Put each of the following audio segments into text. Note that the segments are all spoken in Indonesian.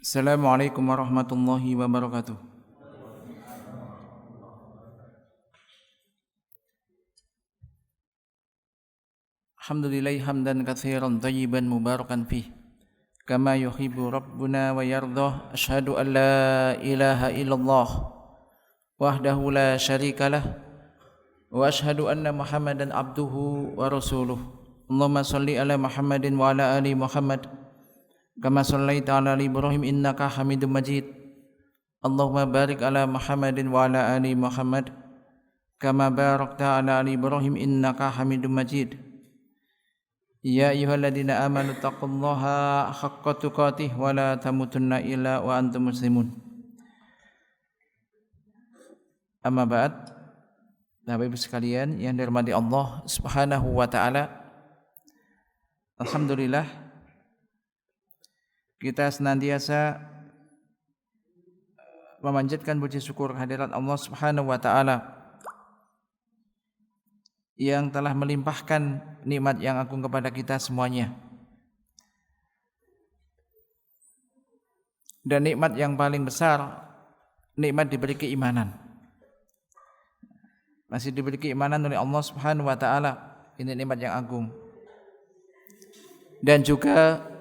Assalamualaikum warahmatullahi wabarakatuh. Alhamdulillahi hamdan katsiran thayyiban mubarakan fih kama yuhibbu rabbuna wa yardah. Asyhadu an la ilaha illallah wahdahu la syarikalah wa asyhadu anna Muhammadan abduhu wa rasuluh. Allahumma shalli ala Muhammadin wa ala ali Muhammad kama shallaita ala Ibrahim innaka Hamidum Majid. Allahumma barik ala Muhammadin wa ala ali Muhammad kama barakta ala ali Ibrahim innaka Hamidum Majid. Ya ayyuhalladzina amanu taqullaha haqqa tuqatih wa la tamutunna illa wa antum muslimun. Amma ba'd. Bapak Ibu sekalian yang dirahmati Allah Subhanahu wa taala. Alhamdulillah kita senantiasa memanjatkan puji syukur kehadirat Allah Subhanahu wa taala yang telah melimpahkan nikmat yang agung kepada kita semuanya. Dan nikmat yang paling besar, nikmat diberi keimanan. Masih diberi keimanan oleh Allah Subhanahu wa taala. Ini nikmat yang agung. Dan juga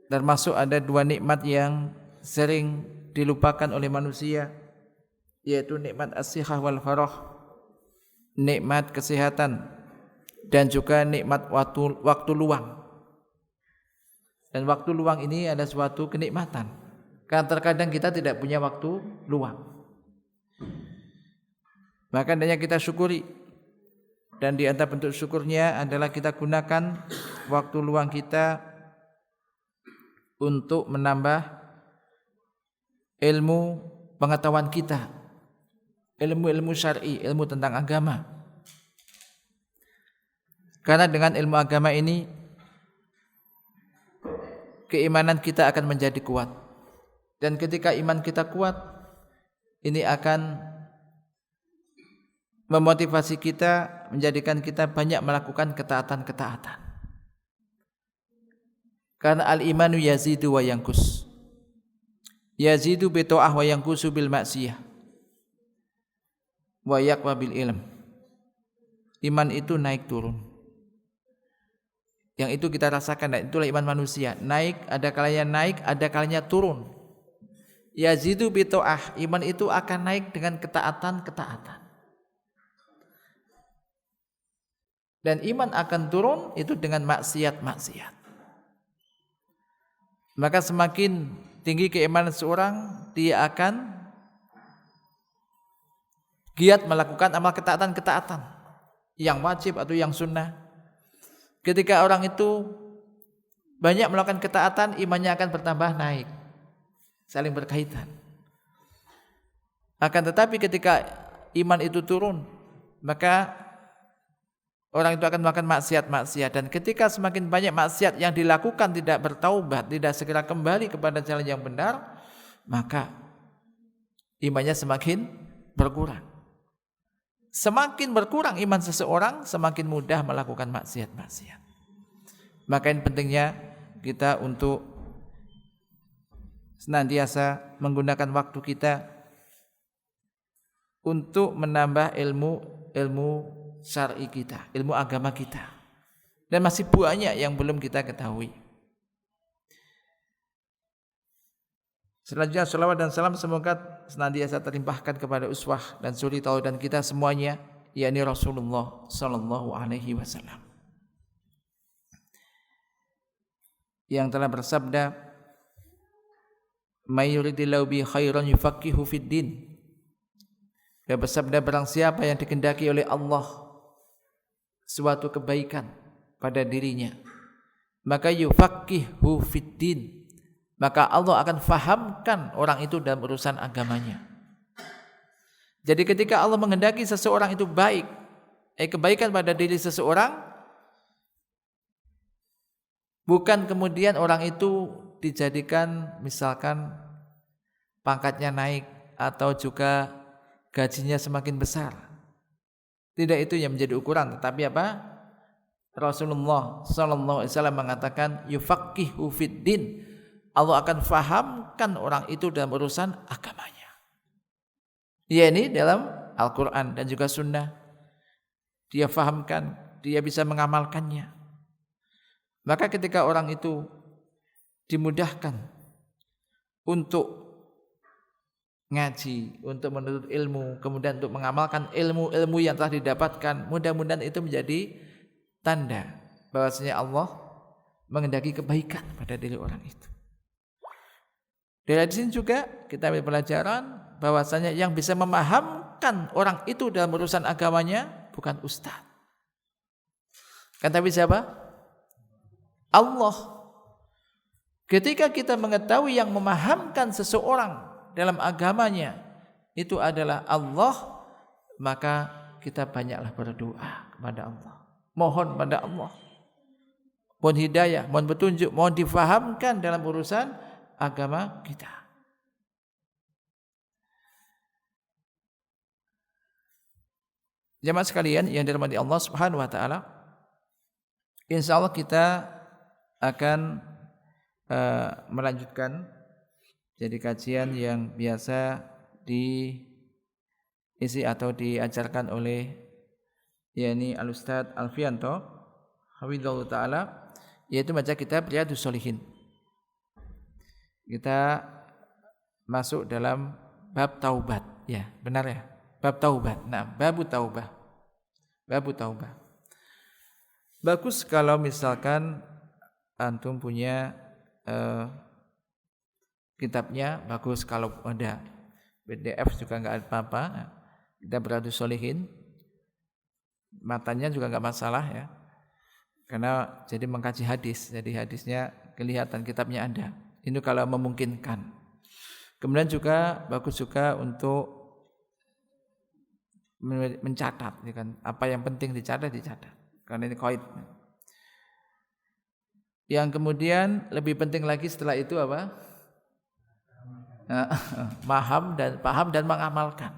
termasuk ada dua nikmat yang sering dilupakan oleh manusia, yaitu nikmat as-sihah wal farah, nikmat kesehatan, dan juga nikmat waktu luang. Dan waktu luang ini adalah suatu kenikmatan, karena terkadang kita tidak punya waktu luang. Maka hendaknya kita syukuri, dan di antara bentuk syukurnya adalah kita gunakan waktu luang kita untuk menambah ilmu pengetahuan kita, ilmu-ilmu syar'i, ilmu tentang agama. Karena dengan ilmu agama ini keimanan kita akan menjadi kuat. Dan ketika iman kita kuat, ini akan memotivasi kita, menjadikan kita banyak melakukan ketaatan-ketaatan. Karena al-imanu yazidu wa yanqus. Yazidu bi ta'ah wa yanqusu bil maksiyah. Wa yaqwa bil ilm. Iman itu naik turun. Yang itu kita rasakan, dan itulah iman manusia. Naik, ada kalanya turun. Yazidu bi ta'ah, iman itu akan naik dengan ketaatan-ketaatan. Dan iman akan turun itu dengan maksiat-maksiat. Maka semakin tinggi keimanan seorang, dia akan giat melakukan amal ketaatan-ketaatan yang wajib atau yang sunnah. Ketika orang itu banyak melakukan ketaatan, imannya akan bertambah naik, saling berkaitan. Akan tetapi ketika iman itu turun, maka orang itu akan melakukan maksiat-maksiat. Dan ketika semakin banyak maksiat yang dilakukan, tidak bertaubat, tidak segera kembali kepada jalan yang benar, maka imannya semakin berkurang. Semakin berkurang iman seseorang, semakin mudah melakukan maksiat-maksiat. Maka ini pentingnya kita untuk senantiasa menggunakan waktu kita untuk menambah ilmu syar'i kita, ilmu agama kita. Dan masih banyak yang belum kita ketahui. Selanjutnya salawat dan salam semoga senantiasa terlimpahkan kepada uswah dan suri tauladan kita semuanya, yakni Rasulullah sallallahu alaihi wasallam, yang telah bersabda, "May yuridillahu bi khairan yufaqihu fid din." Dia bersabda, barang siapa yang dikehendaki oleh Allah suatu kebaikan pada dirinya, maka yufaqihu fid din, maka Allah akan fahamkan orang itu dalam urusan agamanya. Jadi ketika Allah menghendaki seseorang itu baik, kebaikan pada diri seseorang, bukan kemudian orang itu dijadikan misalkan pangkatnya naik atau juga gajinya semakin besar. Tidak itu yang menjadi ukuran, tetapi apa? Rasulullah sallallahu alaihi wasallam mengatakan yufaqihu fiddin, Allah akan fahamkan orang itu dalam urusan agamanya. Ini dalam Al-Qur'an dan juga sunnah. Dia fahamkan, dia bisa mengamalkannya. Maka ketika orang itu dimudahkan untuk ngaji, untuk menuntut ilmu, kemudian untuk mengamalkan ilmu-ilmu yang telah didapatkan, mudah-mudahan itu menjadi tanda bahwasanya Allah menghendaki kebaikan pada diri orang itu. Dari sini juga kita ambil pelajaran bahwasanya yang bisa memahamkan orang itu dalam urusan agamanya bukan ustaz. Kan tapi siapa? Allah. Ketika kita mengetahui yang memahamkan seseorang dalam agamanya itu adalah Allah, maka kita banyaklah berdoa kepada Allah. Mohon pada Allah, mohon hidayah, mohon petunjuk, mohon difahamkan dalam urusan agama kita. Jemaah sekalian yang dirahmati Allah Subhanahu wa taala, insyaallah kita akan melanjutkan jadi kajian yang biasa diisi atau diajarkan oleh yakni Al-Ustaz Alfianto hafizallahu taala, yaitu baca kitab Riyadhus Shalihin. Kita masuk dalam bab taubat, ya, benar ya? Bab taubat. Nah, babu taubah. Babu taubah. Bagus kalau misalkan antum punya kitabnya, bagus kalau ada PDF juga enggak apa-apa. Kita Riyadhus Shalihin. Matanya juga enggak masalah ya. Karena jadi mengkaji hadis, jadi hadisnya kelihatan, kitabnya ada. Ini kalau memungkinkan. Kemudian juga bagus juga untuk mencatat, ya kan? Apa yang penting dicatat. Karena ini qaid. Yang kemudian lebih penting lagi setelah itu apa? Paham dan mengamalkan.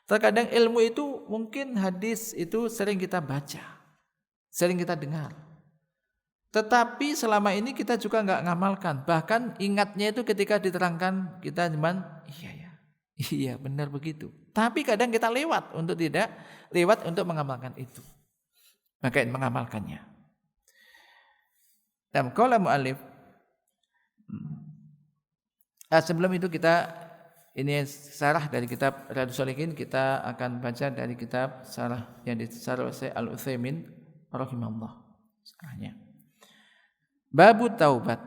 Terkadang ilmu itu mungkin hadis itu sering kita baca, sering kita dengar. Tetapi selama ini kita juga enggak ngamalkan. Bahkan ingatnya itu ketika diterangkan kita cuman iya benar begitu. Tapi kadang kita lewat untuk mengamalkan itu. Maka mengamalkannya. Dan qala muallif, sebelum itu kita ini sarah dari kitab Riyadhus Shalihin, kita akan baca dari kitab sarah yang disarah oleh Al-Utsaimin rahimahullah. Sarahnya. Babu taubat.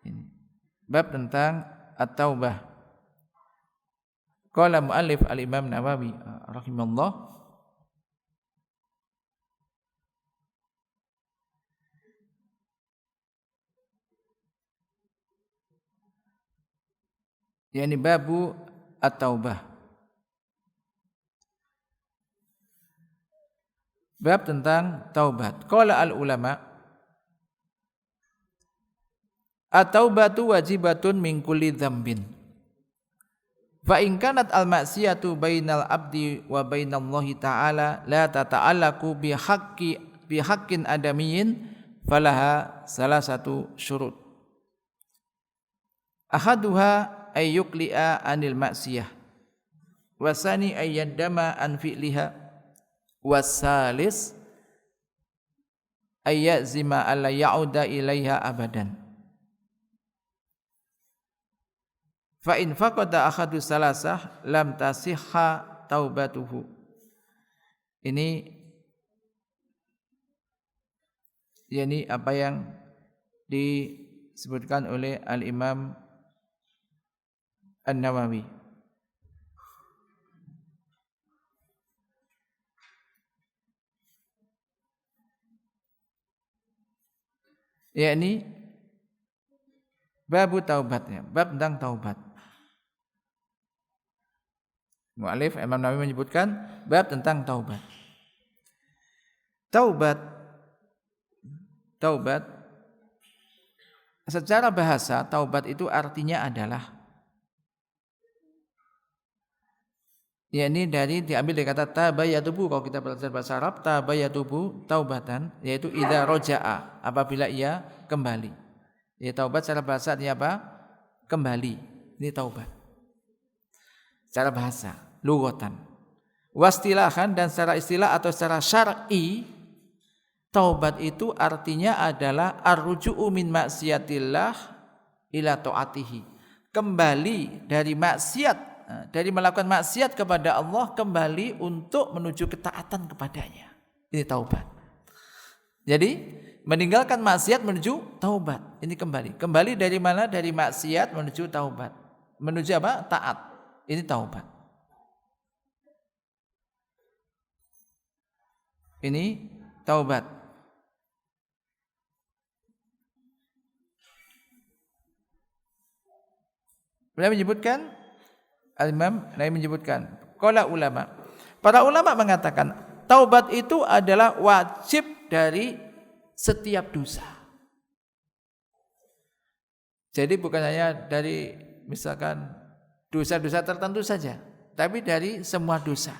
Ini. Bab tentang at-taubah. Qala muallif al-Imam Nawawi rahimahullah, yakni babu at-taubah. Bab tentang taubat. Qala al-ulama, at-taubatu wajibatun min kulli dzambin. Fa in kanat al-ma'siyatu bainal abdi wa bainallahi ta'ala la tata'allaqu bi haqqin adamiyyin falaha salasatu syurut. Ahaduha ay yuqli'a anil ma'siyah, wasani ay yandama an fi'liha, wasalis ay yazima alla ya'uda ilaiha abadan. Fa in faqada ahadu salasah lam tasihha taubatuhu. Ini yakni apa yang disebutkan oleh Al-Imam An-Nawawi. Yakni babu taubatnya, bab tentang taubat. Mu'allif Imam Nawawi menyebutkan bab tentang taubat. Taubat secara bahasa, taubat itu artinya adalah Ya ini diambil dari kata tabayatubu. Kalau kita belajar bahasa Arab, tabayatubu taubatan, yaitu idza roja'a, apabila ia kembali. Ya taubat secara bahasa artinya apa? Kembali. Ini taubat. Secara bahasa, lughatan. Wastilahan, dan secara istilah atau secara syar'i, taubat itu artinya adalah ar-ruju'u min maksiatillah ila ta'atihi. Kembali dari maksiat, dari melakukan maksiat kepada Allah, kembali untuk menuju ketaatan kepadanya. Ini taubat. Jadi meninggalkan maksiat menuju taubat. Ini kembali. Kembali dari mana? Dari maksiat menuju taubat. Menuju apa? Taat. Ini taubat. Ini taubat. Beliau menyebutkan, Al-Imam Nawawi menyebutkan, qala ulama. Para ulama mengatakan taubat itu adalah wajib dari setiap dosa. Jadi bukan hanya dari misalkan dosa-dosa tertentu saja, tapi dari semua dosa.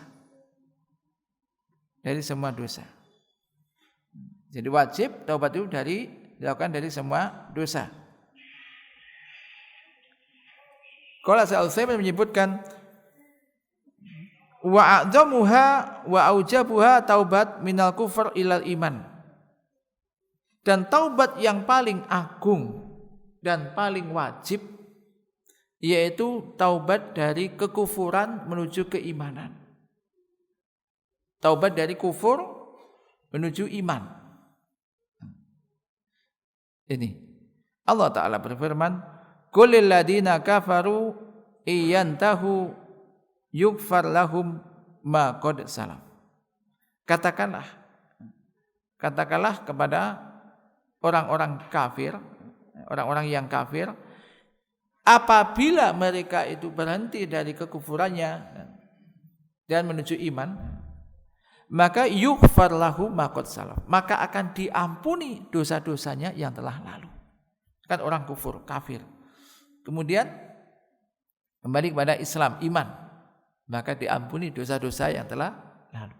Dari semua dosa. Jadi wajib taubat itu dilakukan dari semua dosa. Qala Al-Utsaimin menyebutkan wa a'zamuha wa aujabuha taubat minal kufur ilal iman. Dan taubat yang paling agung dan paling wajib yaitu taubat dari kekufuran menuju keimanan. Taubat dari kufur menuju iman. Ini Allah Ta'ala berfirman, Qulil ladina kafaru iyantahu yughfar lahum ma qad salam. Katakanlah kepada orang-orang kafir, orang-orang yang kafir, apabila mereka itu berhenti dari kekufurannya dan menuju iman, maka yughfar lahum ma qad salam, maka akan diampuni dosa-dosanya yang telah lalu. Kan orang kufur, kafir, kemudian kembali kepada Islam, iman, maka diampuni dosa-dosa yang telah lalu.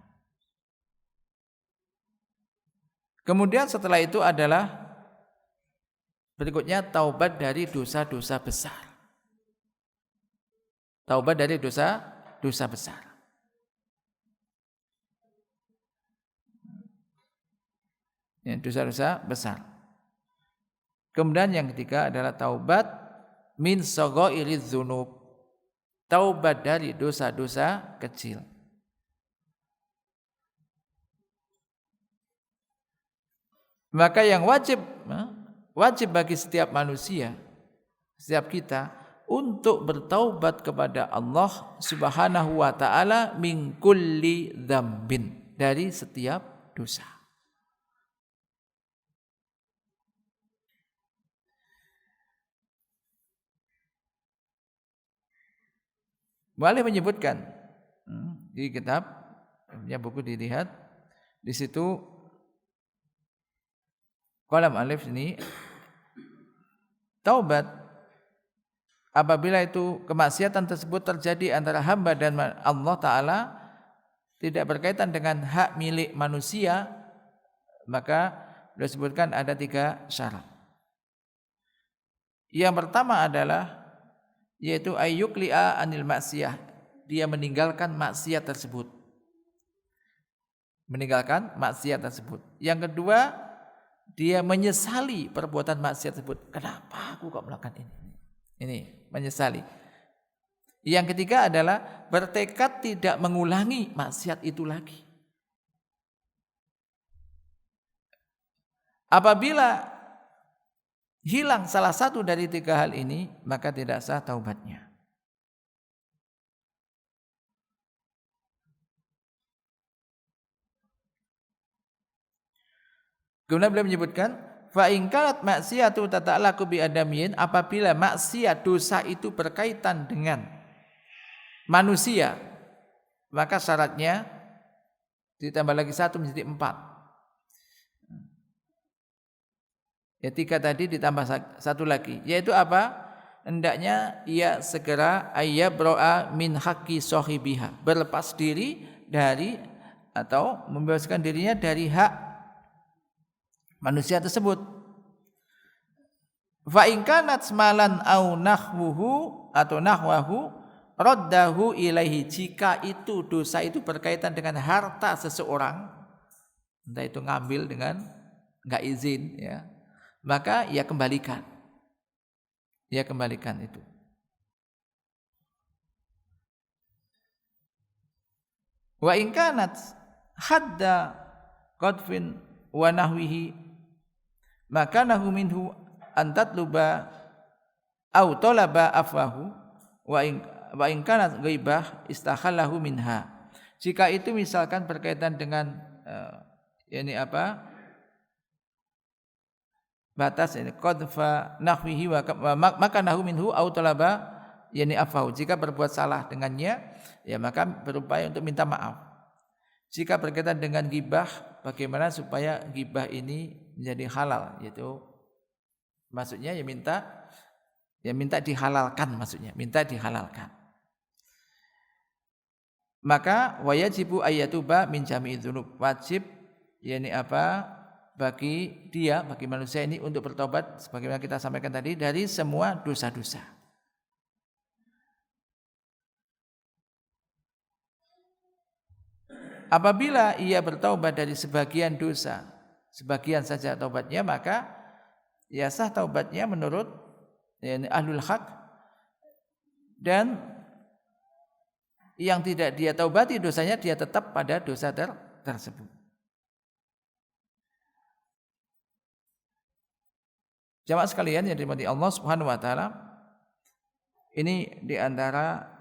Kemudian setelah itu adalah berikutnya taubat dari dosa-dosa besar. Taubat dari dosa-dosa besar. Ya, dosa-dosa besar. Kemudian yang ketiga adalah taubat min saghairiz dzunub, taubat dari dosa-dosa kecil. Maka yang wajib bagi setiap manusia, setiap kita, untuk bertaubat kepada Allah Subhanahu wa taala min kulli dzambin, dari setiap dosa. Boleh menyebutkan di kitab, punya buku dilihat, di situ kolam alif ini taubat apabila itu kemaksiatan tersebut terjadi antara hamba dan Allah Ta'ala, tidak berkaitan dengan hak milik manusia, maka disebutkan ada 3 syarat. Yang pertama adalah yaitu ayyukli'a anil maksiyah, dia meninggalkan maksiat tersebut. Meninggalkan maksiat tersebut. Yang kedua, dia menyesali perbuatan maksiat tersebut. Kenapa aku kok melakukan ini? Ini menyesali. Yang ketiga adalah bertekad tidak mengulangi maksiat itu lagi. Apabila hilang salah satu dari 3 hal ini, maka tidak sah taubatnya. Kemudian beliau menyebutkan, fa in kanat maksiatu tata'allaqu bi adamiyyin, apabila maksiat dosa itu berkaitan dengan manusia, maka syaratnya ditambah lagi 1 menjadi 4. Ya 3 tadi ditambah 1 lagi, yaitu apa? hendaknya ia segera ayyabro'a min haqqi sahibiha, berlepas diri dari atau membebaskan dirinya dari hak manusia tersebut. Fa in kanat malan au nahwuhu atau nahwahu raddahu ilaihi, jika itu dosa itu berkaitan dengan harta seseorang, entah itu ngambil dengan enggak izin ya, maka ia kembalikan. Ia kembalikan itu. Wa in kanat hadda qadfin wa nahwihi maka nahu minhu an tatluba au talaba afwahu wa in kanat ghaibah istakhallahu minha. Jika itu misalkan berkaitan dengan batas ini qadfa nahwihi maka nahu minhu au talaba afwahu. Jika berbuat salah dengannya ya maka berupaya untuk minta maaf. Jika berkaitan dengan ghibah, bagaimana supaya ghibah ini menjadi halal, yaitu maksudnya minta dihalalkan, maksudnya minta dihalalkan. Maka wajibu ayatuba min jami'i dzunub, wajib bagi manusia ini untuk bertobat sebagaimana kita sampaikan tadi dari semua dosa-dosa. Apabila ia bertaubat dari sebagian dosa, sebagian saja taubatnya, maka ya sah taubatnya menurut ahlul haq, dan yang tidak dia taubati dosanya dia tetap pada dosa tersebut. Jamaah sekalian yang dirahmati Allah Subhanahu wa taala, ini di antara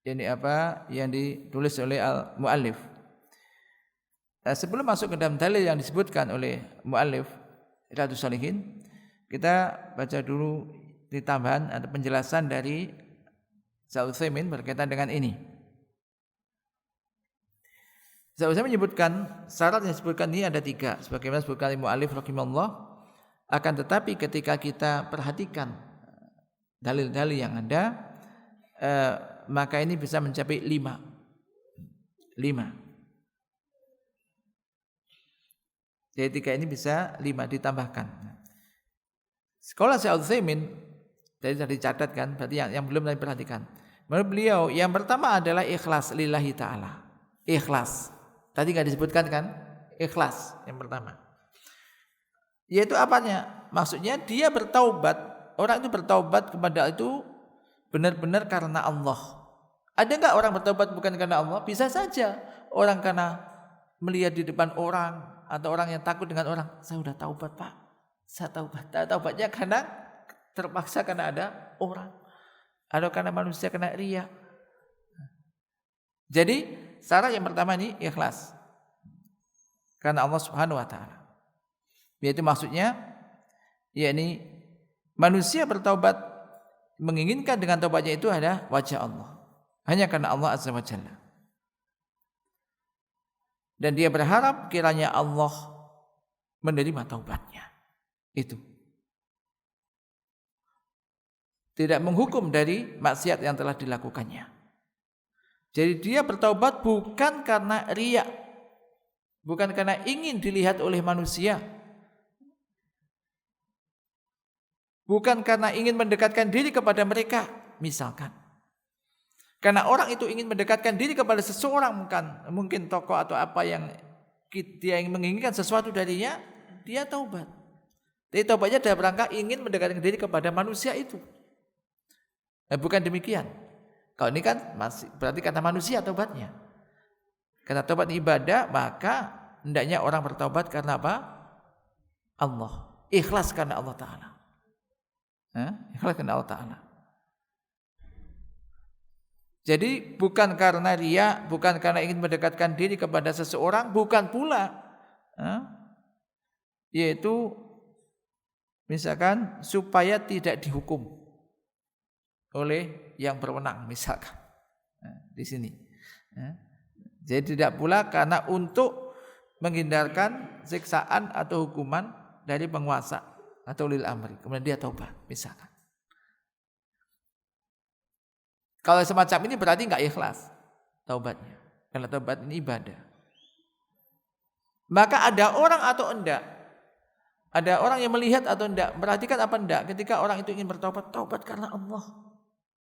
yang ditulis oleh al-muallif. Sebelum masuk ke dalam dalil yang disebutkan oleh muallif Riyadhus Shalihin, kita baca dulu di tambahan ada penjelasan dari Syaikh Utsaimin berkaitan dengan ini. Syaikh Utsaimin menyebutkan syarat yang disebutkan ini ada 3 sebagaimana disebutkan oleh muallif rahimahullah. Akan tetapi ketika kita perhatikan dalil-dalil yang ada, maka ini bisa mencapai 5. Jadi 3 ini bisa 5 ditambahkan. Sekolah Syaikh Utsaimin tadi sudah dicatatkan, berarti yang belum diperhatikan. Menurut beliau yang pertama adalah ikhlas lillahi ta'ala. Ikhlas. Tadi enggak disebutkan kan? Ikhlas yang pertama. Yaitu apanya? Maksudnya dia bertaubat, orang itu bertaubat kepada itu benar-benar karena Allah. Ada enggak orang bertaubat bukan karena Allah? Bisa saja orang karena melihat di depan orang atau orang yang takut dengan orang, saya sudah taubat Pak, saya taubat. Taubatnya karena terpaksa karena ada orang, atau karena manusia kena riya. Jadi syarat yang pertama ini ikhlas karena Allah Subhanahu wa taala. Yaitu maksudnya yakni manusia bertaubat menginginkan dengan taubatnya itu ada wajah Allah, hanya karena Allah Azza wa Jalla. Dan dia berharap kiranya Allah menerima taubatnya. Itu. Tidak menghukum dari maksiat yang telah dilakukannya. Jadi dia bertaubat bukan karena riya, bukan karena ingin dilihat oleh manusia, bukan karena ingin mendekatkan diri kepada mereka, misalkan. Karena orang itu ingin mendekatkan diri kepada seseorang, mungkin tokoh atau apa yang dia ingin menginginkan sesuatu darinya, dia taubat. Jadi taubatnya dalam rangka ingin mendekatkan diri kepada manusia itu. Bukan demikian. Kalau ini kan masih berarti kata manusia taubatnya. Karena taubat ibadah, maka hendaknya orang bertaubat karena apa? Allah. Ikhlas karena Allah Ta'ala. Ikhlas karena Allah Ta'ala. Jadi bukan karena riya, bukan karena ingin mendekatkan diri kepada seseorang, bukan pula yaitu misalkan supaya tidak dihukum oleh yang berwenang, misalkan di sini. Jadi tidak pula karena untuk menghindarkan siksaan atau hukuman dari penguasa. atau ulil amri, kemudian dia taubat misalkan. Kalau semacam ini berarti enggak ikhlas taubatnya. Karena taubat ini ibadah. Maka ada orang atau enggak? Ada orang yang melihat atau enggak? Perhatikan apa enggak? Ketika orang itu ingin bertaubat, taubat karena Allah.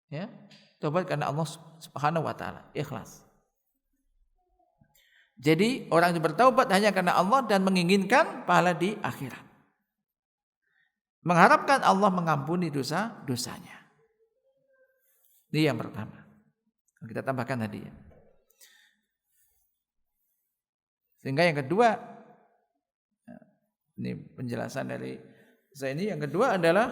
Ya, taubat karena Allah Subhanahu wa taala, ikhlas. Jadi orang yang bertaubat hanya karena Allah dan menginginkan pahala di akhirat. Mengharapkan Allah mengampuni dosa-dosanya. Ini yang pertama. Kita tambahkan tadi ya. Sehingga yang kedua, ini penjelasan dari saya ini, yang kedua adalah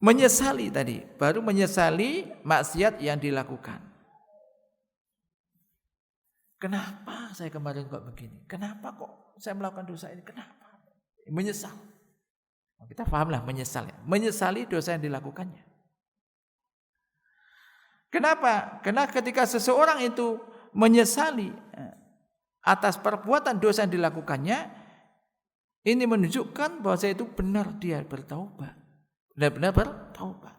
menyesali tadi. Baru menyesali maksiat yang dilakukan. Kenapa saya kemarin kok begini? Kenapa kok saya melakukan dosa ini? Kenapa? Menyesal. Kita pahamlah menyesal ya. Menyesali dosa yang dilakukannya. Kenapa? Karena ketika seseorang itu menyesali atas perbuatan dosa yang dilakukannya, ini menunjukkan bahwa saya itu benar dia bertaubat. Benar-benar bertaubat.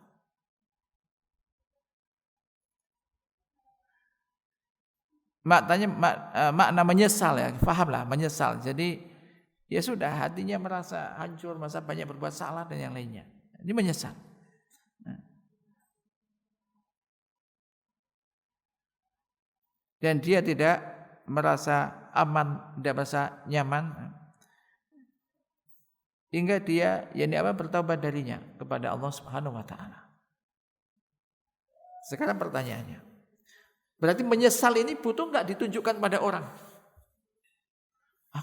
Makna menyesal ya, pahamlah menyesal. Jadi ya sudah, hatinya merasa hancur, merasa banyak berbuat salah dan yang lainnya. Ini menyesal. Dan dia tidak merasa aman, tidak merasa nyaman, hingga dia bertaubat darinya kepada Allah Subhanahu wa taala. Sekarang pertanyaannya, berarti menyesal ini butuh enggak ditunjukkan pada orang?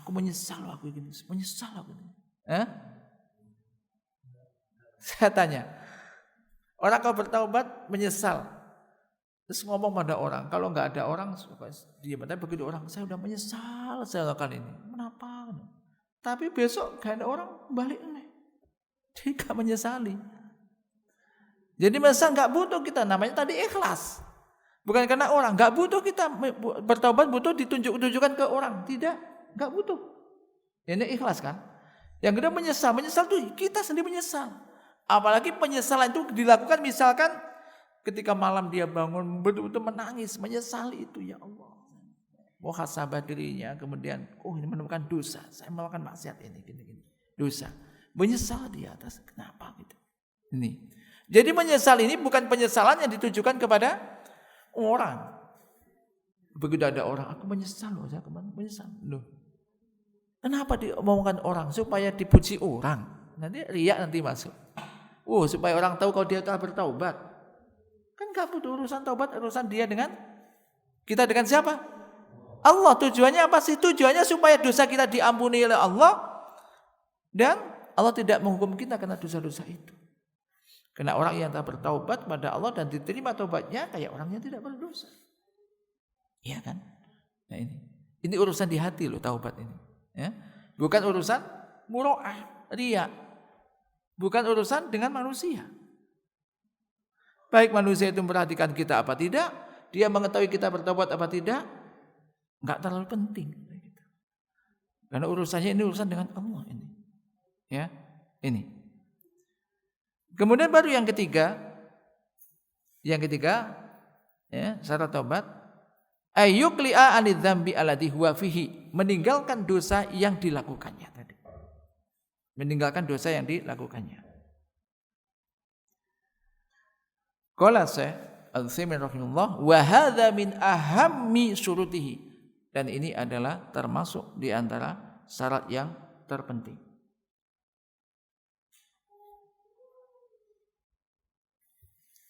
Aku menyesal aku ini, menyesal aku ini. Saya tanya, orang kalau bertaubat menyesal, terus ngomong pada orang. Kalau enggak ada orang, diam. Tapi begitu orang, saya sudah menyesal saya lakukan ini. Kenapa? Tapi besok enggak ada orang, balik nih. Dia enggak menyesali. Jadi menyesal enggak butuh kita, namanya tadi ikhlas. Bukan karena orang, enggak butuh kita bertaubat butuh ditunjukkan ke orang, tidak, enggak butuh. Ini ikhlas kan? Yang kedua menyesal tuh kita sendiri menyesal. Apalagi penyesalan itu dilakukan misalkan ketika malam dia bangun betul-betul menangis, menyesali itu, ya Allah. Muhasabah dirinya, kemudian ini menemukan dosa, saya melakukan maksiat ini gini. Dosa. Menyesal dia atas kenapa gitu. Ini. Jadi menyesal ini bukan penyesalan yang ditujukan kepada orang. Begitu ada orang, aku menyesal loh, saya kemarin menyesal. Loh. Kenapa diomongkan orang? Supaya dipuji orang. Nanti riak nanti masuk. Supaya orang tahu kalau dia telah bertaubat. Kan gak butuh urusan taubat, urusan dia dengan kita dengan siapa? Allah. Tujuannya apa sih? Tujuannya supaya dosa kita diampuni oleh Allah dan Allah tidak menghukum kita karena dosa-dosa itu. Karena orang yang telah bertaubat kepada Allah dan diterima taubatnya kayak orang yang tidak berdosa. Iya kan? Nah ini urusan di hati loh taubat ini. Ya? Bukan urusan muro'ah, riya. Bukan urusan dengan manusia. Baik manusia itu memperhatikan kita apa tidak, dia mengetahui kita bertaubat apa tidak, enggak terlalu penting. Karena urusannya ini urusan dengan Allah ini. Ya, ini. Kemudian baru yang ketiga, ya, syarat taubat, ayyukli'a anidz-dzambi alladzi huwa fihi, meninggalkan dosa yang dilakukannya tadi. Meninggalkan dosa yang dilakukannya. Qala Syekh Al-Utsaimin rahimahullah, wa hadza min ahammi syurutihi, dan ini adalah termasuk di antara syarat yang terpenting.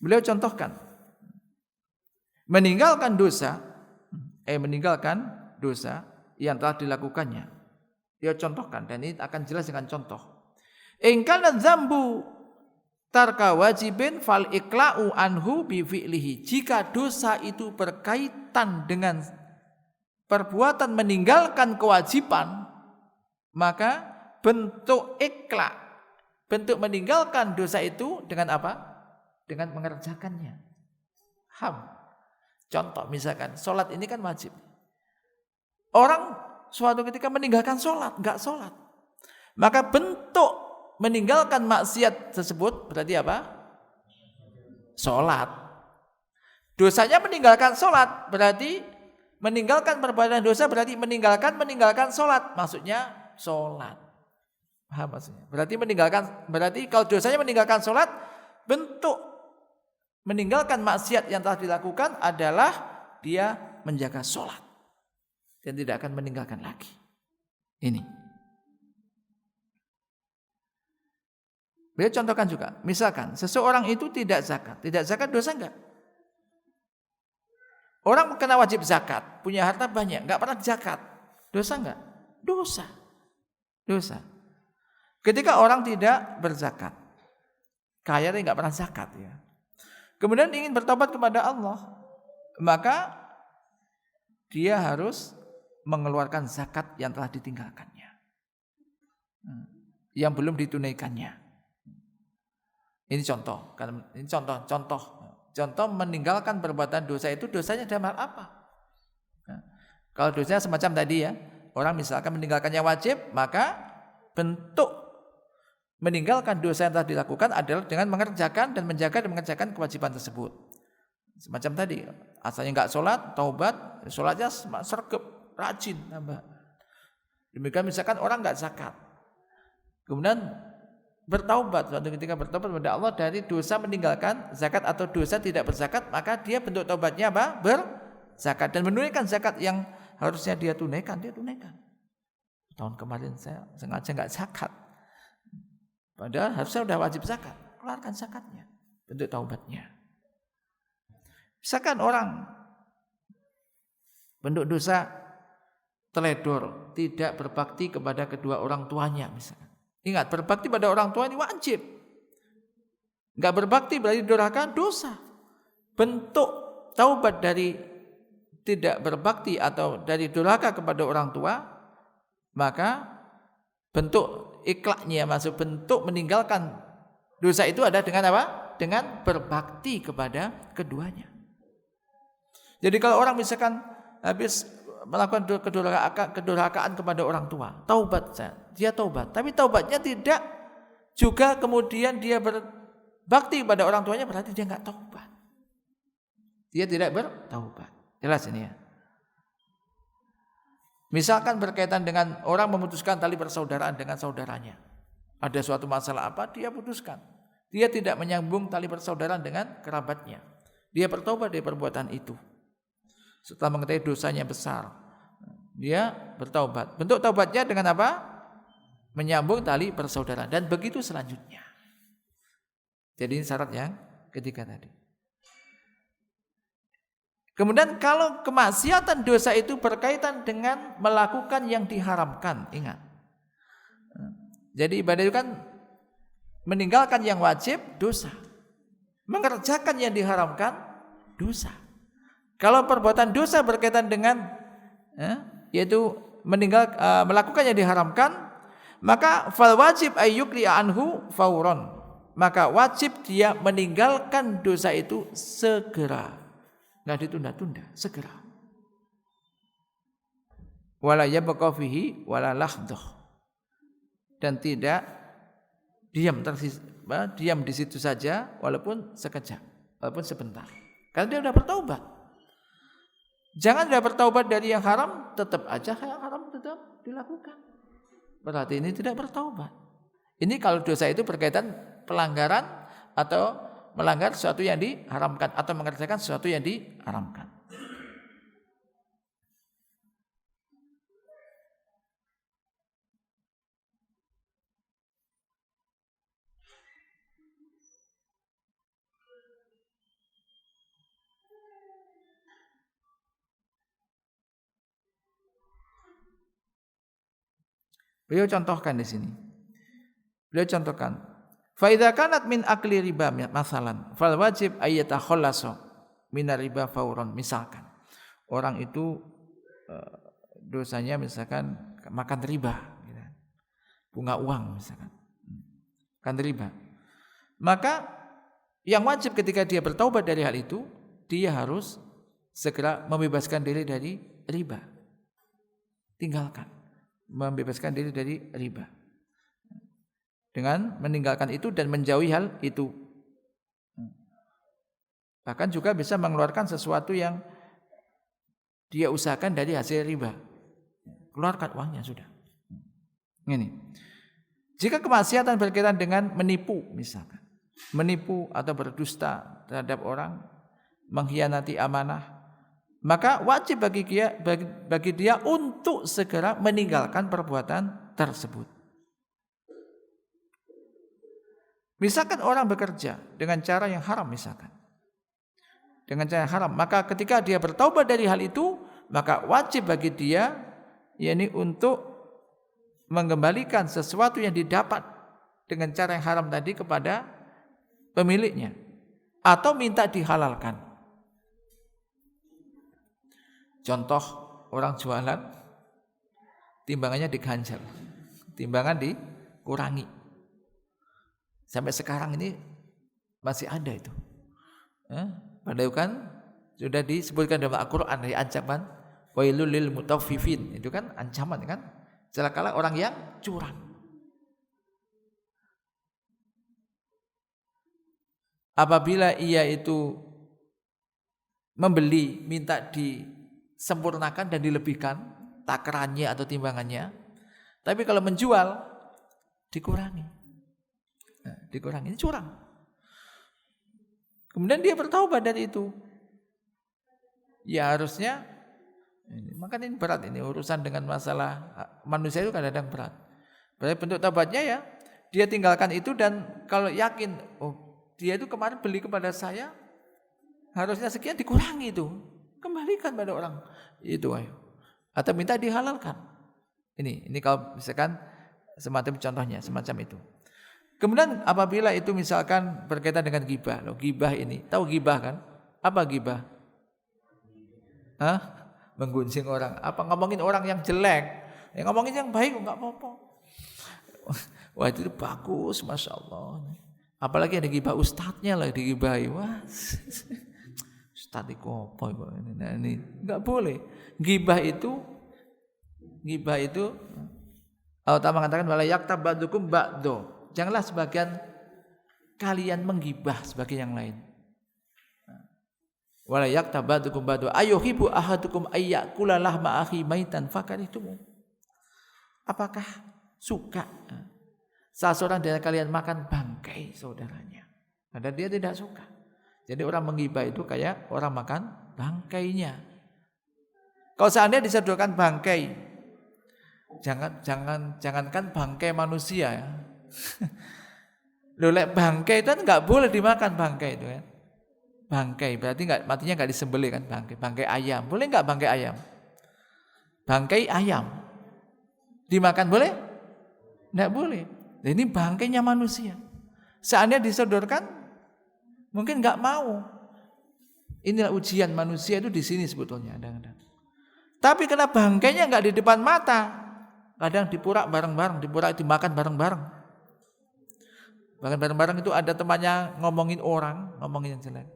Beliau contohkan meninggalkan dosa yang telah dilakukannya. Dia contohkan dan ini akan jelas dengan contoh. In kana dzambu tarka wajibin fal iqla'u anhu bi fi'lihi. Jika dosa itu berkaitan dengan perbuatan meninggalkan kewajiban, maka bentuk iqla', bentuk meninggalkan dosa itu dengan apa? Dengan mengerjakannya. Contoh misalkan sholat ini kan wajib. Orang suatu ketika meninggalkan sholat, enggak sholat. Maka bentuk meninggalkan maksiat tersebut berarti apa? Sholat. Dosanya meninggalkan sholat berarti meninggalkan perbuatan dosa berarti meninggalkan sholat. Maksudnya sholat. Paham maksudnya? Berarti kalau dosanya meninggalkan sholat, bentuk meninggalkan maksiat yang telah dilakukan adalah dia menjaga sholat dan tidak akan meninggalkan lagi. Ini. Beliau contohkan juga, misalkan seseorang itu tidak zakat dosa enggak? Orang kena wajib zakat, punya harta banyak, enggak pernah zakat, dosa enggak? Dosa. Ketika orang tidak berzakat, kaya tapi enggak pernah zakat ya. Kemudian ingin bertobat kepada Allah, maka dia harus mengeluarkan zakat yang telah ditinggalkannya, yang belum ditunaikannya. Ini contoh meninggalkan perbuatan dosa itu dosanya dalam hal apa? Kalau dosanya semacam tadi ya, orang misalkan meninggalkannya wajib, maka bentuk meninggalkan dosa yang telah dilakukan adalah dengan mengerjakan dan menjaga dan mengerjakan kewajiban tersebut. Semacam tadi, asalnya enggak sholat, taubat, sholatnya sergap, rajin, nambah. Demikian misalkan orang enggak zakat, kemudian bertaubat, suatu ketika bertaubat kepada Allah dari dosa meninggalkan zakat atau dosa tidak berzakat, maka dia bentuk taubatnya apa? Berzakat dan menunaikan zakat yang harusnya dia tunaikan, dia tunaikan. Tahun kemarin saya sengaja enggak zakat, padahal harusnya sudah wajib zakat, keluarkan zakatnya, bentuk taubatnya. Misalkan orang bentuk dosa teledor, tidak berbakti kepada kedua orang tuanya misalkan. Ingat, berbakti pada orang tua ini wajib. Enggak berbakti berarti durhaka, dosa. Bentuk taubat dari tidak berbakti atau dari durhaka kepada orang tua, maka bentuk ikhlaknya, masuk bentuk meninggalkan dosa itu ada dengan apa? Dengan berbakti kepada keduanya. Jadi kalau orang misalkan habis melakukan kedurhakaan kepada orang tua, dia taubat, tapi taubatnya tidak juga kemudian dia berbakti pada orang tuanya, berarti dia enggak taubat. Dia tidak bertaubat. Jelas ini ya. Misalkan berkaitan dengan orang memutuskan tali persaudaraan dengan saudaranya. Ada suatu masalah apa, dia putuskan. Dia tidak menyambung tali persaudaraan dengan kerabatnya. Dia bertaubat dari perbuatan itu. Setelah mengetahui dosanya besar, dia bertaubat. Bentuk taubatnya dengan apa? Menyambung tali persaudaraan. Dan begitu selanjutnya. Jadi ini syarat yang ketiga tadi. Kemudian kalau kemaksiatan dosa itu berkaitan dengan melakukan yang diharamkan, ingat. Jadi ibadah itu kan meninggalkan yang wajib, dosa. Mengerjakan yang diharamkan, dosa. Kalau perbuatan dosa berkaitan dengan yaitu melakukan yang diharamkan, maka fal wajib ayyukli anhu fauron. Maka wajib dia meninggalkan dosa itu segera. Enggak ditunda-tunda, segera. Wala yabqa fihi wala lahdh. Dan tidak diam di situ saja walaupun sekejap, walaupun sebentar. Karena dia sudah bertaubat. Jangan sudah bertaubat dari yang haram, tetap aja yang haram tetap dilakukan. Berarti ini tidak bertaubat. Ini kalau dosa itu berkaitan pelanggaran atau melanggar sesuatu yang diharamkan atau mengerjakan sesuatu yang diharamkan. Beliau contohkan di sini. Beliau contohkan, fa idza kanat min akli riba masalan, fal wajib ayyatakhallasu min riba fauran. Misalkan orang itu dosanya misalkan makan riba, bunga uang misalkan, makan riba. Maka yang wajib ketika dia bertaubat dari hal itu, dia harus segera membebaskan diri dari riba. Tinggalkan. Membebaskan diri dari riba. dengan meninggalkan itu dan menjauhi hal itu. Bahkan juga bisa mengeluarkan sesuatu yang dia usahakan dari hasil riba. Keluarkan uangnya sudah. Ini. Jika kemaksiatan berkaitan dengan menipu misalkan. Menipu atau berdusta terhadap orang, mengkhianati amanah, maka wajib bagi dia untuk segera meninggalkan perbuatan tersebut. Misalkan orang bekerja dengan cara yang haram misalkan. Dengan cara yang haram, maka ketika dia bertaubat dari hal itu, maka wajib bagi dia yakni untuk mengembalikan sesuatu yang didapat dengan cara yang haram tadi kepada pemiliknya atau minta dihalalkan. Contoh orang jualan timbangannya diganjal, timbangan dikurangi. Sampai sekarang ini masih ada itu. Padahal kan sudah disebutkan dalam Al-Quran dari ancaman wailul lil mutaffifin, itu kan ancaman kan, celakalah orang yang curang. Apabila ia itu membeli minta disempurnakan dan dilebihkan takarannya atau timbangannya, tapi kalau menjual dikurangi. Dikurangi, ini curang. Kemudian dia bertaubat dari itu. Ya harusnya, makanya ini berat ini urusan dengan masalah manusia itu kadang-kadang berat. Berarti bentuk taubatnya ya, dia tinggalkan itu dan kalau yakin, dia itu kemarin beli kepada saya, harusnya sekian dikurangi itu. Kembalikan pada orang itu ayo. Atau minta dihalalkan. Ini kalau misalkan semacam contohnya, semacam itu. Kemudian apabila itu misalkan berkaitan dengan ghibah, ghibah ini, tahu ghibah kan? Apa ghibah? Menggunjing orang. Apa ngomongin orang yang jelek? Ya ngomongin yang baik enggak apa-apa. Wah itu bagus, masya Allah. Apalagi ada ghibah ustadznya lah digibahi. Wah, ustadz itu apa ini? Enggak boleh. Ghibah itu Allah Ta'ala mengatakan wala yaktab ba'dukum ba'do. Janganlah sebagian kalian menggibah sebagian yang lain. Wala yaktab ba'dukum ba'du ayuhibbu ahadukum ayyakula lahma akhi maitan fakarihtum. Apakah suka salah seorang dari kalian makan bangkai saudaranya? Padahal dia tidak suka. Jadi orang menggibah itu kayak orang makan bangkainya. Kalau seandainya disodorkan bangkai, jangankan bangkai manusia ya. Lolek bangkai itu kan nggak boleh dimakan bangkai itu kan. Bangkai berarti matinya nggak disembelih kan bangkai ayam. Boleh nggak bangkai ayam? Bangkai ayam dimakan boleh? Nggak boleh. Nah, ini bangkainya manusia. Seandainya disodorkan, mungkin nggak mau. Inilah ujian manusia itu di sini sebetulnya kadang-kadang. Tapi karena bangkainya nggak di depan mata, kadang dipurak bareng-bareng, dimakan bareng-bareng. Bahkan bareng-bareng itu ada temannya ngomongin yang jelek.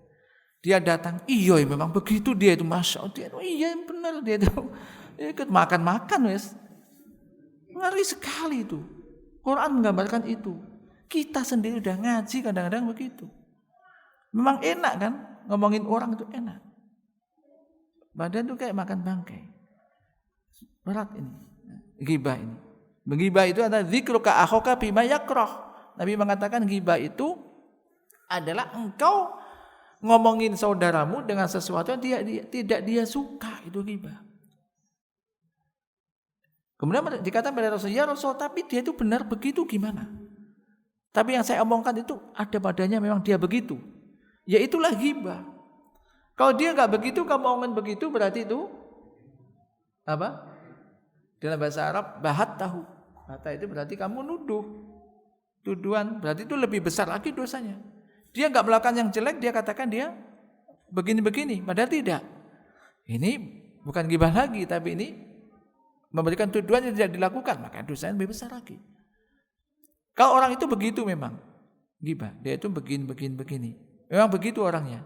Dia datang, iya memang begitu dia itu, masya Allah, iya benar dia itu ikut makan wes. Ngeri sekali itu. Quran menggambarkan itu. Kita sendiri udah ngaji kadang-kadang begitu. Memang enak kan, ngomongin orang itu enak. Badan itu kayak makan bangkai. Berat ini, ghibah ini. Menggibah itu adalah dzikruka akhaka bima yakrah. Nabi mengatakan ghibah itu adalah engkau ngomongin saudaramu dengan sesuatu yang tidak dia suka, itu ghibah. Kemudian dikatakan pada Rasul, ya Rasul, tapi dia itu benar begitu gimana? Tapi yang saya omongkan itu ada padanya memang dia begitu. Ya itulah ghibah. Kalau dia enggak begitu, kamu omongin begitu, berarti itu apa? Dalam bahasa Arab, bahat tahu. Bahat itu berarti kamu nuduh. Tuduhan, berarti itu lebih besar lagi dosanya. Dia enggak melakukan yang jelek, dia katakan dia begini-begini, padahal tidak. Ini bukan ghibah lagi, tapi ini memberikan tuduhan yang tidak dilakukan, maka dosanya lebih besar lagi. Kalau orang itu begitu memang ghibah, dia itu begini. Memang begitu orangnya.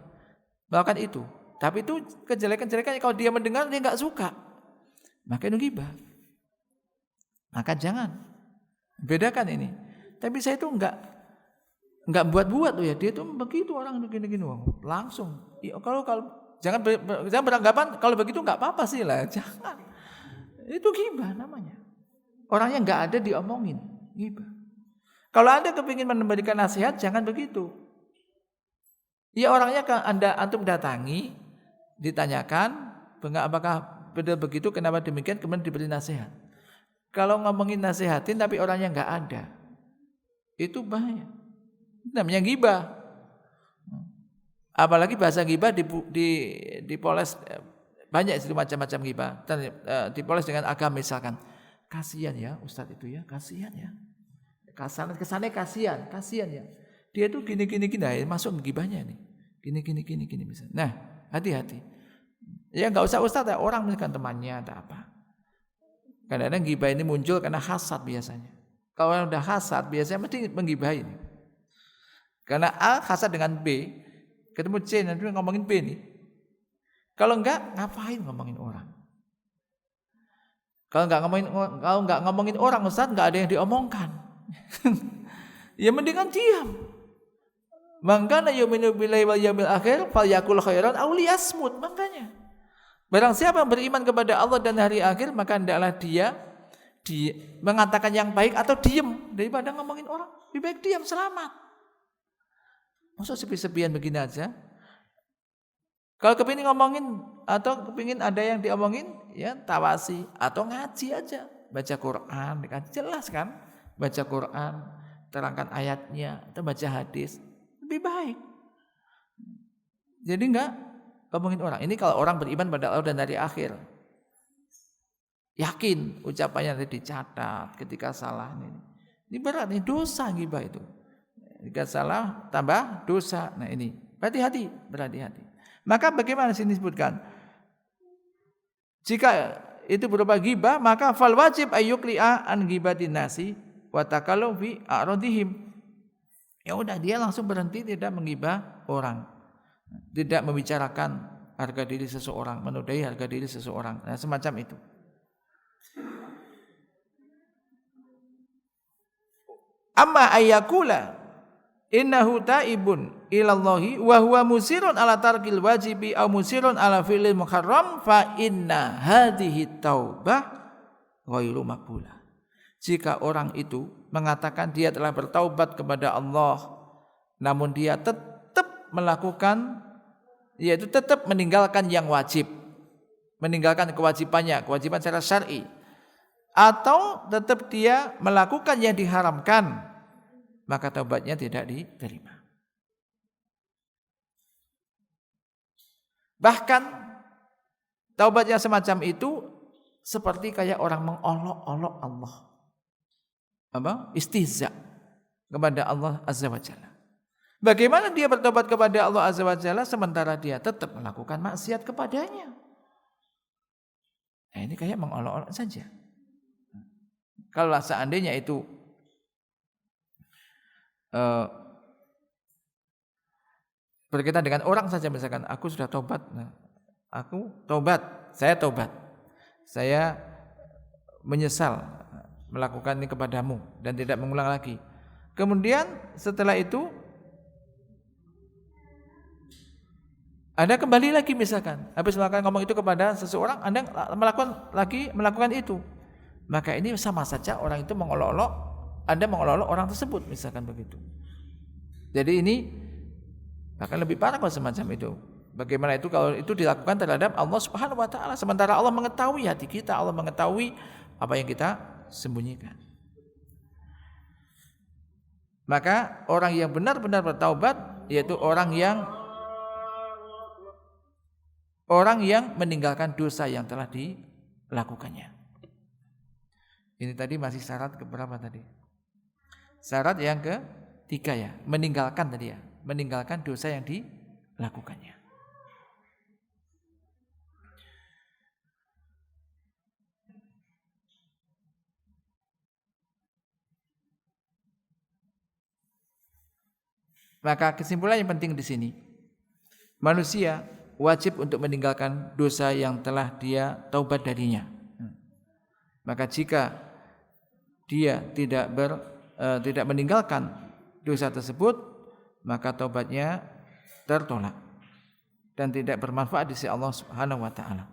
Melakukan itu. Tapi itu kejelekan-kejelekannya kalau dia mendengar dia enggak suka. Maka itu ghibah. Maka jangan bedakan ini. Tapi saya itu enggak buat-buat loh ya. Dia itu begitu orang gini-gini langsung. Ya, kalau jangan beranggapan kalau begitu enggak apa-apa sih lah. Jangan. Itu ghibah namanya. Orangnya enggak ada diomongin, ghibah. Kalau Anda kepingin memberikan nasihat, jangan begitu. Ya orangnya antum datangi, ditanyakan, apakah benar begitu, kenapa demikian, kemudian diberi nasihat. Kalau ngomongin nasihatin tapi orangnya enggak ada, itu bahaya. Itu namanya ghibah. Apalagi bahasa ghibah dipoles banyak itu macam-macam ghibah. Dipoles dengan agama misalkan. Kasihan ya Ustadz itu ya, kasihan ya. Kesannya kasihan ya. Dia tuh gini masuk ghibahnya nih. Gini misalnya. Nah, hati-hati. Ya enggak usah Ustadz ya, orang misalkan temannya atau apa. Kadang-kadang ghibah ini muncul karena hasad biasanya. Kalau orang udah hasad biasanya mesti menggibahin. Karena A hasad dengan B, ketemu C nanti ngomongin B nih. Kalau enggak, ngapain ngomongin orang? Kalau enggak ngomongin orang, Ustaz, enggak ada yang diomongkan. Ya mendingan diam. Mangkana yu'minu billahi wal yawmil akhir falyakul khairan aw liyasmut. Makanya barang siapa yang beriman kepada Allah dan hari akhir, maka hendaklah dia mengatakan yang baik atau diam daripada ngomongin orang. Lebih baik diam, selamat. Masa sepi-sepian begini aja? Kalau kepingin ngomongin atau kepingin ada yang diomongin, ya tawasi atau ngaji aja, baca Quran, jelas kan? Baca Quran, terangkan ayatnya, atau baca hadis, lebih baik. Jadi enggak ngomongin orang. Ini kalau orang beriman pada Allah dan hari akhir, yakin ucapannya nanti dicatat ketika salah. Ini berat, ini dosa ghibah itu. Jika salah tambah dosa. Nah ini berhati-hati. Maka bagaimana sini disebutkan? Jika itu berupa ghibah, maka fal wajib ayyukli'a an ghibatin nasi wa takalu fi a'radihim. Ya udah, dia langsung berhenti tidak menggibah orang. Tidak membicarakan harga diri seseorang, menodai harga diri seseorang. Nah, semacam itu. Amma ayyakula innahu taibun ilallahi wa huwa musirun ala tarkil wajibi aw musirun ala fi'lil muharram fa inna hadhihi taubah ghairu maqbulah. Jika orang itu mengatakan dia telah bertaubat kepada Allah, namun dia tetap melakukan, yaitu tetap meninggalkan yang wajib, meninggalkan kewajiban secara syar'i, atau tetap dia melakukan yang diharamkan, maka taubatnya tidak diterima. Bahkan taubatnya semacam itu seperti kayak orang mengolok-olok Allah. Istihza kepada Allah Azza wa Jalla. Bagaimana dia bertobat kepada Allah Azza wa Jalla sementara dia tetap melakukan maksiat kepadanya? Nah, ini kayak mengolok-olok saja. Kalau seandainya itu berkaitan dengan orang saja, misalkan aku sudah taubat, saya menyesal melakukan ini kepadamu dan tidak mengulang lagi. Kemudian setelah itu Anda kembali lagi, misalkan habis ngomong itu kepada seseorang, Anda melakukan itu, maka ini sama saja orang itu mengolok-olok, Anda mengolok-olok orang tersebut, misalkan begitu. Jadi ini bahkan lebih parah kalau semacam itu. Bagaimana itu kalau itu dilakukan terhadap Allah Subhanahu wa taala, sementara Allah mengetahui hati kita, Allah mengetahui apa yang kita sembunyikan. Maka orang yang benar-benar bertaubat yaitu orang yang meninggalkan dosa yang telah dilakukannya. Ini tadi masih syarat keberapa tadi? Syarat yang ketiga ya, meninggalkan tadi ya, meninggalkan dosa yang dilakukannya. Maka kesimpulan yang penting di sini, manusia wajib untuk meninggalkan dosa yang telah dia taubat darinya. Maka jika dia tidak tidak meninggalkan dosa tersebut, maka taubatnya tertolak dan tidak bermanfaat di sisi Allah Subhanahu wa taala.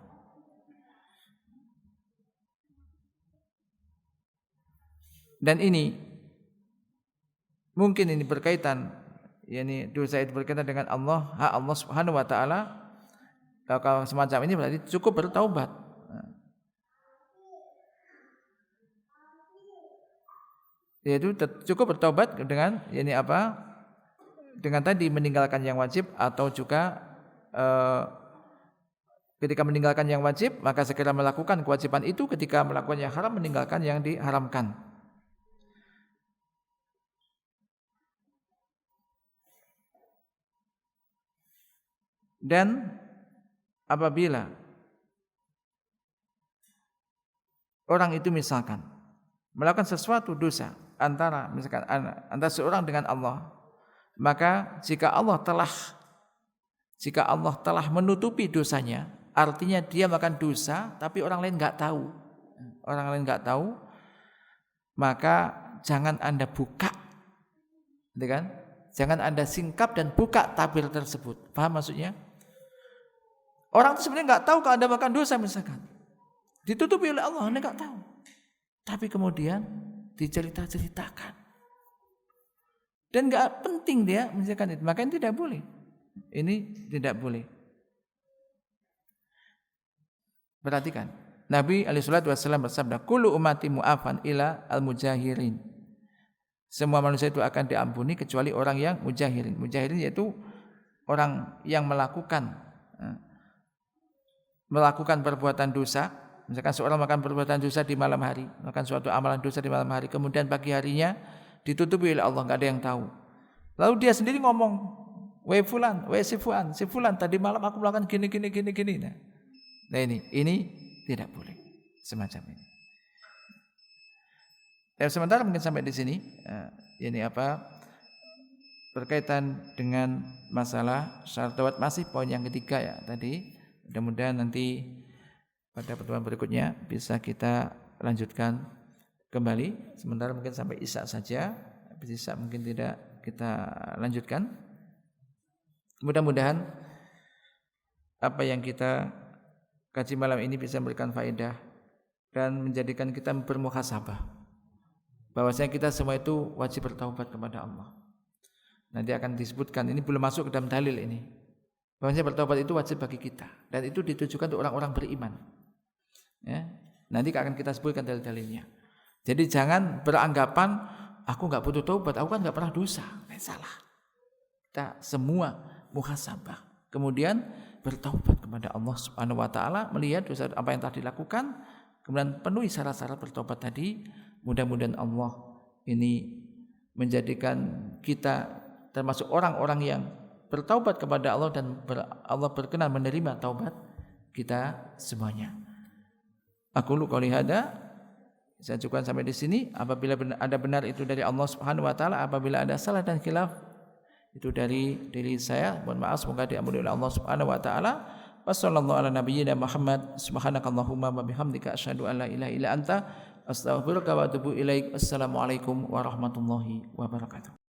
Dan ini mungkin ini berkaitan, yakni dosa itu berkaitan dengan Allah, hak Allah Subhanahu wa taala. Kalau semacam ini berarti cukup bertaubat. Yaitu cukup bertaubat dengan yakni apa? Dengan tadi meninggalkan yang wajib, atau juga ketika meninggalkan yang wajib maka segera melakukan kewajiban itu, ketika melakukan yang haram meninggalkan yang diharamkan. Dan apabila orang itu misalkan melakukan sesuatu dosa antara seorang dengan Allah, maka jika Allah telah menutupi dosanya, artinya dia melakukan dosa tapi orang lain enggak tahu, maka jangan Anda buka, gitu kan? Jangan Anda singkap dan buka tabir tersebut. Paham maksudnya? Orang itu sebenarnya enggak tahu kalau Anda melakukan dosa misalkan. Ditutupi oleh Allah, Anda enggak tahu. Tapi kemudian diceritakan. Dan enggak penting dia misalkan itu, maka ini tidak boleh. Ini tidak boleh. Perhatikan, Nabi SAW bersabda, "Kullu ummati mu'afan ila al-mujahirin." Semua manusia itu akan diampuni kecuali orang yang mujahirin. Mujahirin yaitu orang yang melakukan perbuatan dosa. Misalkan seorang melakukan perbuatan dosa di malam hari, melakukan suatu amalan dosa di malam hari, kemudian pagi harinya ditutupi oleh Allah, enggak ada yang tahu. Lalu dia sendiri ngomong, "Wahai fulan, wahai si fulan, tadi malam aku melakukan gini." Nah ini tidak boleh semacam ini. Dan sementara mungkin sampai di sini. Ini apa? Berkaitan dengan masalah syarat taubat, masih poin yang ketiga ya tadi. Mudah-mudahan nanti pada pertemuan berikutnya bisa kita lanjutkan kembali. Sementara mungkin sampai Isya saja. Habis Isya mungkin tidak kita lanjutkan. Mudah-mudahan apa yang kita kaji malam ini bisa memberikan faedah dan menjadikan kita bermuhasabah bahwasanya kita semua itu wajib bertaubat kepada Allah. Nanti akan disebutkan, ini belum masuk ke dalam dalil ini, bahwasanya bertaubat itu wajib bagi kita dan itu ditujukan untuk orang-orang beriman. Ya, nanti akan kita sebutkan dalil-dalilnya. Jadi jangan beranggapan aku enggak butuh taubat, aku kan enggak pernah dosa. Salah. Kita semua muhasabah, kemudian bertaubat kepada Allah Subhanahu wa taala, melihat dosa apa yang telah dilakukan, kemudian penuhi syarat-syarat bertaubat tadi. Mudah-mudahan Allah ini menjadikan kita termasuk orang-orang yang bertaubat kepada Allah dan Allah berkenan menerima taubat kita semuanya. Aku qouli hada, saya cukupkan sampai di sini. Apabila ada benar itu dari Allah Subhanahu wa taala, apabila ada salah dan khilaf itu dari diri saya, mohon maaf, semoga diampuni oleh Allah Subhanahu wa taala. Wassallallahu ala nabiyyina Muhammad, subhanakallahumma wa bihamdika asyhadu an la ilaha illa anta astaghfiruka wa atubu ilaik. Assalamualaikum warahmatullahi wabarakatuh.